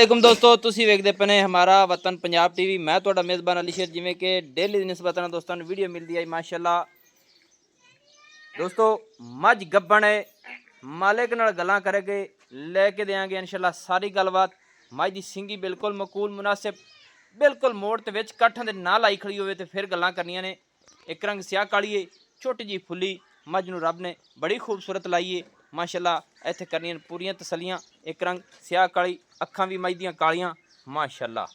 वालेकुम दोस्तों, तुसी वेखदे पे ने हमारा वतन पंजाब टीवी। मैं तुहाडा मेज़बान अली शेर। जिवें कि डेली दी निस्बत नाल दोस्तों नूं वीडियो मिलदी है माशाअल्लाह। दोस्तों मझ गब्बण है, मालिक नाल गल्लां करके लेके देंगे इंशाअल्लाह सारी गलबात। मझ दी सिंगी बिल्कुल मकूल मुनासिब, बिल्कुल मोड़ ते विच काठां दे नाल आई खड़ी होवे ते फिर गल्लां करनियां ने। एक रंग स्याह काली है, छोटी जी फुल्ली मझ नूं रब ने बड़ी खूबसूरत लाई है माशाअल्लाह। इत्थे करनियां पूरियां तसलियां। एक रंग स्याह काली, अखां भी मझ दियां कालियां माशाअल्लाह।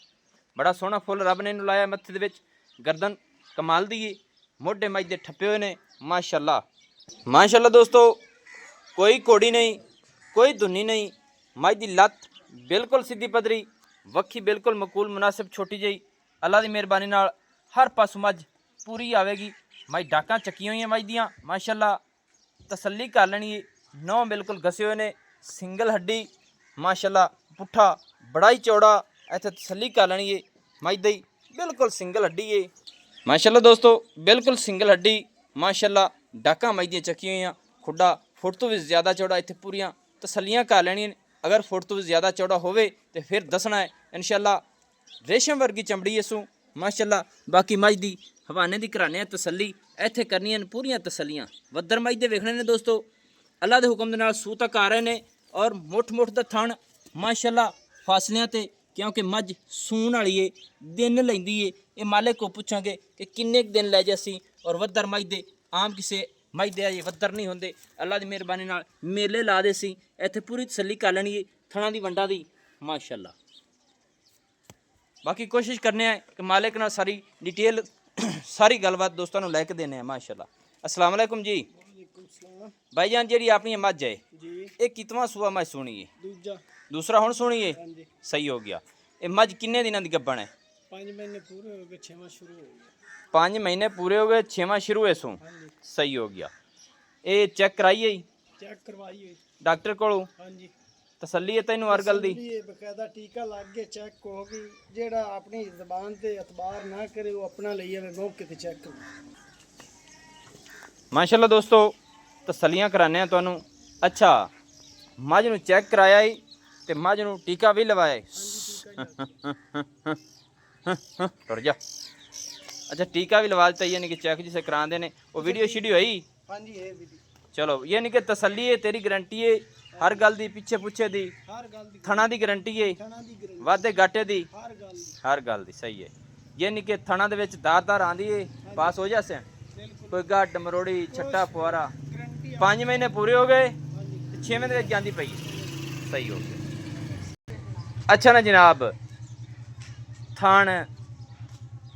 बड़ा सोहना फुल रब ने इनूं लाया मत्थे दे विच। गर्दन कमाल दी है, मोढे मझ दे ठप्पे होए ने माशाअल्लाह। माशाअल्लाह दोस्तों, कोई घोड़ी नहीं, कोई धुनी नहीं। मझ दी लत्त बिल्कुल सीधी पदरी, वक्खी बिल्कुल मकूल मुनासिब छोटी जी। अल्लाह की मेहरबानी नाल हर पासों मझ पूरी आवेगी। मझ डाकां चक्कियां हुई मझ दियां माशाअल्लाह। तसल्ली कर लैनी है। नौ बिल्कुल घसे हुए ने, सिंगल हड्डी माशाअल्लाह। पुट्ठा बड़ा ही चौड़ा, इत्थे तसल्ली कर लैनी है। मझ दी बिल्कुल सिंगल हड्डी है माशाअल्लाह दोस्तों, बिल्कुल सिंगल हड्डी माशाअल्लाह। डाकां मझ दियां चक्कियां हुई, खुड्डा फुट तो भी ज़्यादा चौड़ा। इत्थे पूरियां तसल्लियां कर लैनियां। अगर फुट तो भी ज़्यादा चौड़ा होवे तो फिर दसना है इंशाअल्लाह। रेशम वर्गी चमड़ी इसू माशाअल्लाह। बाकी मझ दी हवाने दी कराने तसल्ली, इत्थे करनियां पूरियां तसल्लियां। वद्दर मझ दे वेखने ने दोस्तों, अल्लाह दे हुक्म दे नाल सूह तक आ रहे ने और मुठ मुठ दा थण माशाअल्लाह फासलियां ते, क्योंकि मझ सून वाली है, दिन लैंदी है। ये मालिक को पूछांगे कि किन्ने दिन लै जासी। और वद्दर मझ दे आम किसे मझ दे अजे वद्दर नहीं होंदे। अल्लाह की मेहरबानी नाल मेले ला दे सी, इत्थे पूरी तसल्ली कर लैनी है थणा दी वंडा दी माशाअल्लाह। बाकी कोशिश करने हैं कि मालिक नाल सारी डिटेल सारी गलबात दोस्तों नूं लैके देने हैं माशाअल्लाह। अस्सलाम वालेकुम जी भाईजान। जी अपनी मझ है ये कितवां सूआ मझ सुनी है? दूसरा हुण सुनी है, सही हो गया। ये मझ किन्ने दिनां दी गब्बण है? 5 महीने पूरे हो गए, 6वां शुरू हो गया। 5 महीने पूरे हो गए, 6वां शुरू है सू, सही हो गया। ये चेक कराइए चेक करवाई हुई डॉक्टर कोलों? हाँ जी, तसल्ली है तैनूं हर गल दी? बकायदा टीका लग गया, चेक होगी। जेड़ा अपनी जबान ते एतबार ना करे वो अपना ले आवे मौके ते चेक कर। माशाअल्लाह दोस्तों, तसल्लियां कराने हैं तुहानूं। अच्छा, मझ नूं चेक कराया ही ते मझ नूं टीका भी लवाया टुर जा। अच्छा, टीका भी लवा दिता, यानी कि चेक जिसे कराते हैं वो वीडियो शीडियो है? हाँ जी, है विधि। चलो, यानी कि तसल्ली है, तेरी गारंटी है हर गल दी, पिछे पुछे दी, हर गल दी थणा दी गारंटी है, थणा दी गारंटी, वाधे घाटे दी, हर हर गल गल दी सही है। यानी कि थणा दे विच धार आंदी है, पास हो जासे कोई गट मरोड़ी छट्टा फुआरा। गारंटी 5 महीने पूरे हो गए, हाँ जी, 6वें दे विच जांदी पई है, सही हो गया। अच्छा ना जनाब, थण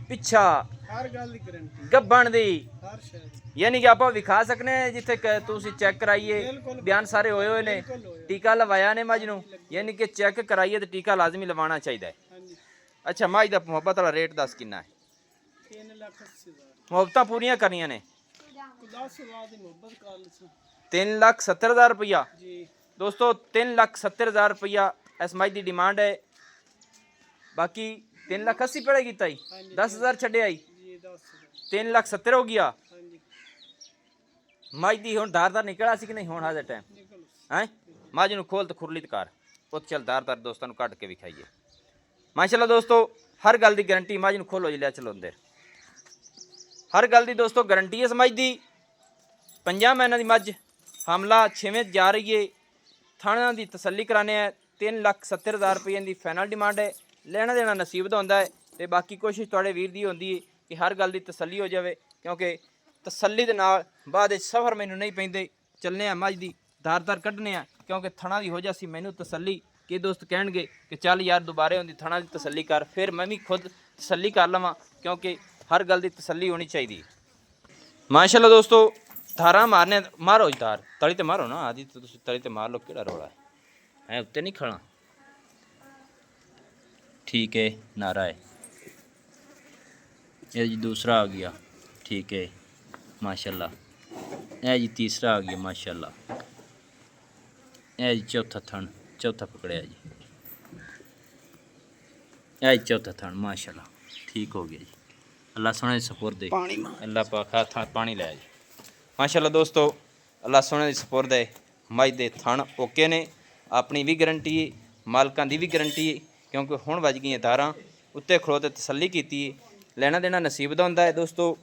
पिछा हर गल दी गारंटी, गब्बण दी, हर शय यानी कि आप विखा सकने जिथे तुसी चेक कराइए, बयान सारे होए हुए ने, टीका लवाया ने मझ नूं, यानी कि चेक कराइए तो टीका लाजमी लवाना चाहिए। हाँ जी। अच्छा, मझ दा मुहब्बत वाला रेट दस किन्ना है? 3,80,000 मुहब्बतां पूरियां करनियां ने? 10 बाद मोहब्बत कर लसा 3,70,000 रुपया जी। दोस्तों, 3,70,000 रुपया इस मझ की डिमांड है। बाकी 3,80,000 पड़ेगी ताई, 10,000 छड्डे आई, जी 10,000 3,70,000 हो गया। हाँ जी, मझ दी हुण धारदार निकला सी कि नहीं हुण हाजर टाइम निकल है? मझ नूं खोल तो खुरली कर उत, चल धारदार दोस्तों नूं कट के विखाइए माशाअल्लाह। दोस्तों हर गल की गारंटी, मझ नूं खोलो जी, लिया चलो अंदर। हर गल की दोस्तों गारंटी है इस मझ दी। 5 महीनों की मझ, हमला 6वें जा रही है। थाना की तसल्ली कराने हैं। 3,70,000 रुपये की फाइनल डिमांड है। लेना देना नसीब का होंदा है ते बाकी कोशिश तुहाडे वीर दी होंदी है कि हर गल की तसल्ली हो जाए, क्योंकि तसल्ली दे नाल बाद सफर मैनू नहीं पैंदे। चलने आ मझ दी धार कढ़ने आ, क्योंकि थणा दी हो जासी मैनू तसल्ली कि दोस्त कहणगे कि चल यार दोबारे होंदी थणा की तसल्ली कर, फिर मैं भी खुद तसल्ली कर लवां, क्योंकि हर गल की तसल्ली होनी चाहिए माशाअल्लाह। दोस्तों धारा मारने, मारो जी धार, तली तो मारो ना आदि, तो तली तो मार लो, केड़ा रोला है उत्ते नहीं खड़ा, ठीक है नारा है। ये जी दूसरा आ गया, ठीक है माशाल्लाह। ये जी तीसरा आ गया माशाल्लाह। ये जी चौथा थन, चौथा पकड़िया जी, ये जी चौथा थन माशाल्लाह, ठीक हो गया जी। अल्लाह सोने दी सपुर्द है, अल्लाह पाक था पानी लाया जी माशाल्लाह। दोस्तों अल्लाह सोने दी सपुर्द है। मझ दे थण ओके ने, अपनी भी गारंटी है, मालकां दी भी गारंटी है ਕਿਉਂਕਿ ਹੁਣ ਵੱਜ ਗਈਆਂ 12 ਉੱਤੇ ਖਲੋ ਤੇ ਤਸੱਲੀ ਕੀਤੀ। ਲੈਣਾ ਦੇਣਾ ਨਸੀਬ ਦਾ ਹੁੰਦਾ ਹੈ ਦੋਸਤੋ।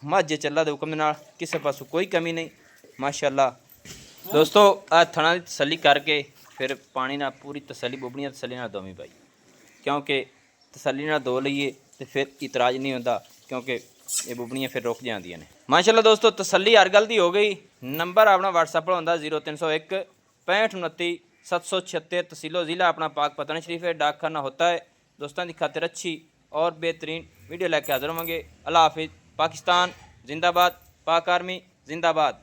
ਮੱਝ ਚੱਲਾ ਦੇ ਹੁਕਮ ਦੇ ਨਾਲ ਕਿਸੇ ਪਾਸੋਂ ਕੋਈ ਕਮੀ ਨਹੀਂ ਮਾਸ਼ਾਅੱਲਾ। ਦੋਸਤੋ ਆ ਥਣਾ ਦੀ ਤਸੱਲੀ ਕਰਕੇ ਫਿਰ ਪਾਣੀ ਨਾਲ ਪੂਰੀ ਤਸੱਲੀ ਬੁਬੜੀਆਂ ਤਸੱਲੀ ਨਾਲ ਦੋਵੀਂ ਭਾਈ, ਕਿਉਂਕਿ ਤਸੱਲੀ ਨਾਲ ਦੋ ਲਈਏ ਤੇ ਫਿਰ ਇਤਰਾਜ਼ ਨਹੀਂ ਹੁੰਦਾ, ਕਿਉਂਕਿ ਇਹ ਬੁਬੜੀਆਂ ਫਿਰ ਰੁਕ ਜਾਂਦੀਆਂ ਨੇ ਮਾਸ਼ਾਅੱਲਾ। ਦੋਸਤੋ ਤਸੱਲੀ ਹਰ ਗੱਲ ਦੀ ਹੋ ਗਈ। ਨੰਬਰ ਆਪਣਾ WhatsApp पर ਹੁੰਦਾ 0301 65 29 776, तहसीलो ज़िला अपना पाक पतन शरीफ है, डाक खाना होता है। दोस्तों की खातिर अच्छी और बेहतरीन वीडियो लेके हाजिर होंगे। अल्लाह हाफिज़। पाकिस्तान जिंदाबाद, पाक आर्मी जिंदाबाद।